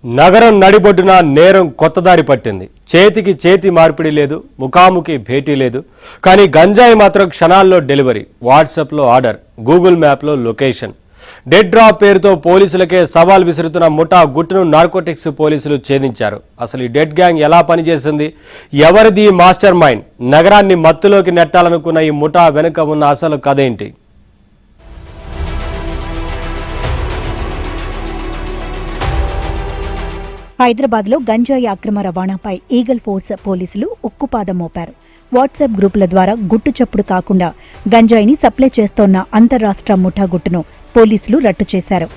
నగరం నడిబొడ్డున నేరం కొత్తదారి పట్టింది. చేతికి చేతి మార్పిడి లేదు, ముఖాముఖి భేటీ లేదు. కానీ గంజాయి మాత్రం క్షణాల్లో డెలివరీ, వాట్సాప్లో ఆర్డర్, గూగుల్ మ్యాప్లో లొకేషన్. డెడ్ డ్రాప్ పేరుతో పోలీసులకే సవాల్ విసురుతున్న ముఠా గుట్టును నార్కోటిక్స్ పోలీసులు ఛేదించారు. అసలు ఈ డెడ్ గ్యాంగ్ ఎలా పనిచేసింది, ఎవరిది మాస్టర్ మైండ్, నగరాన్ని మత్తులోకి నెట్టాలనుకున్న ఈ ముఠా వెనుక ఉన్న అసలు కథ ఏంటి? హైదరాబాద్లో గంజాయి అక్రమ రవాణాపై ఈగల్ ఫోర్స్ పోలీసులు ఉక్కుపాదం మోపారు. వాట్సాప్ గ్రూపుల ద్వారా గుట్టు చప్పుడు కాకుండా గంజాయిని సప్లై చేస్తోన్న అంతర్రాష్ట్ర ముఠా గుట్టును పోలీసులు రట్టు చేశారు.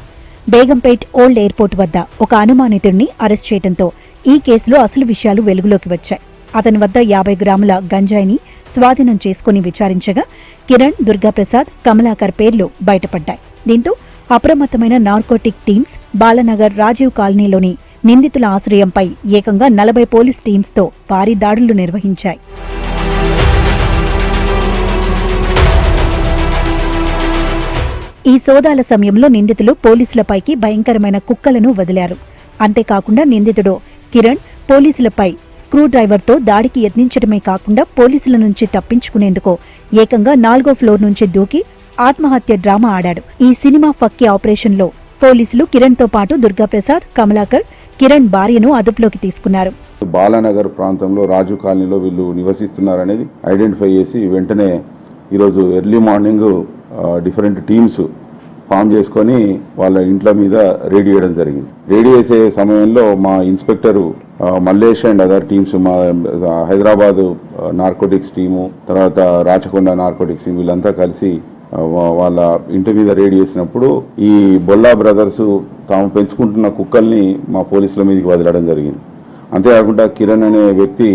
బేగంపేట్ ఓల్డ్ ఎయిర్పోర్ట్ వద్ద ఒక అనుమానితుడిని అరెస్ట్ చేయడంతో ఈ కేసులో అసలు విషయాలు వెలుగులోకి వచ్చాయి. అతని వద్ద 50 గ్రాముల గంజాయిని స్వాధీనం చేసుకుని విచారించగా కిరణ్, దుర్గాప్రసాద్, కమలాకర్ పేర్లు బయటపడ్డాయి. దీంతో అప్రమత్తమైన నార్కోటిక్ టీమ్స్ బాలనగర్ రాజీవ్ కాలనీలోని నిందితుల ఆశ్రయంపై ఏకంగా 40 పోలీస్ టీమ్స్తో భారీ దాడులు నిర్వహించాయి. ఈ సోదాల సమయంలో నిందితులు పోలీసులపైకి భయంకరమైన కుక్కలను వదిలారు. అంతేకాకుండా నిందితుడు కిరణ్ పోలీసులపై స్క్రూ డ్రైవర్తో దాడికి యత్నించడమే కాకుండా పోలీసుల నుంచి తప్పించుకునేందుకు ఏకంగా 4వ ఫ్లోర్ నుంచి దూకి ఆత్మహత్య డ్రామా ఆడాడు. ఈ సినిమా ఫక్కీ ఆపరేషన్లో పోలీసులు కిరణ్తో పాటు దుర్గాప్రసాద్, కమలాకర్, కిరణ్ భార్యను అదుపులోకి తీసుకున్నారు. బాలానగర్ ప్రాంతంలో రాజు కాలనీలో వీళ్ళు నివసిస్తున్నారనేది ఐడెంటిఫై చేసి వెంటనే ఈరోజు early morning different teams form చేసుకొని వాళ్ళ ఇంట్ల మీద రేడ్ చేయడం జరిగింది. రేడ్ చేసే సమయంలో మా inspector Mallesh and other teams, మా హైదరాబాదు నార్కోటిక్స్ టీము, తర్వాత రాచకొండ నార్కోటిక్స్ టీం, వీళ్ళంతా కలిసి వాళ్ళ ఇంటి మీద రేడ్ చేసినప్పుడు ఈ బొల్లా బ్రదర్స్ తాము పెంచుకుంటున్న కుక్కల్ని మా పోలీసుల మీదకి వదలడం జరిగింది. అంతేకాకుండా కిరణ్ అనే వ్యక్తి,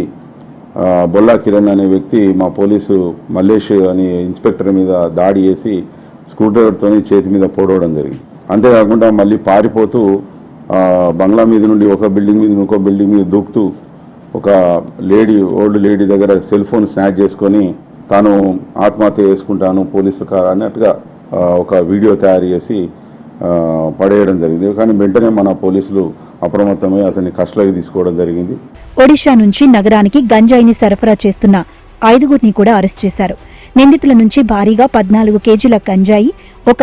బొల్లా కిరణ్ అనే వ్యక్తి మా పోలీసు మల్లేష్ అనే ఇన్స్పెక్టర్ మీద దాడి చేసి స్క్రూ డ్రైవర్తో చేతి మీద పొడవడం జరిగింది. అంతేకాకుండా మళ్ళీ పారిపోతూ బంగ్లా మీద నుండి ఒక బిల్డింగ్ మీద ఇంకో బిల్డింగ్ మీద దూకుతూ ఒక ఓల్డ్ లేడీ దగ్గర సెల్ ఫోన్ స్నాచ్ చేసుకొని తాను ఆత్మహత్య చేసుకుంటాను పోలీసులు అన్నట్టుగా ఒక వీడియో తయారు చేసి పడేయడం జరిగింది. కానీ వెంటనే మన పోలీసులు అప్రమత్తమై అతన్ని కస్టడీకి తీసుకోవడం జరిగింది. ఒడిషా నుంచి నగరానికి గంజాయిని సరఫరా చేస్తున్న 5గురిని కూడా అరెస్ట్ చేశారు. నిందితుల నుంచి భారీగా 14 కేజీల గంజాయి, ఒక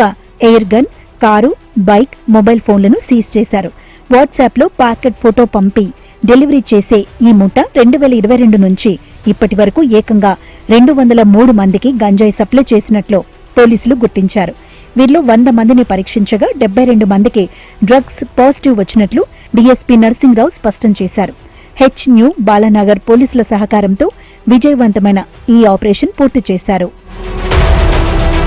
air gun, car, bike, mobile ఫోన్లను సీజ్ చేశారు. వాట్సాప్లో ప్యాకెట్ ఫోటో పంపి డెలివరీ చేసే ఈ ముఠ 2022 నుంచి ఇప్పటి వరకు ఏకంగా 203 మందికి గంజాయి సప్లై చేసినట్లు పోలీసులు గుర్తించారు. వీరిలో 100 మందిని పరీక్షించగా 72 మందికి డ్రగ్స్ పాజిటివ్ వచ్చినట్లు డీఎస్పీ నరసింహరావు స్పష్టం చేశారు. హెచ్ న్యూ బాలానగర్ పోలీసుల సహకారంతో విజయవంతమైన ఈ ఆపరేషన్ పూర్తి చేశారు.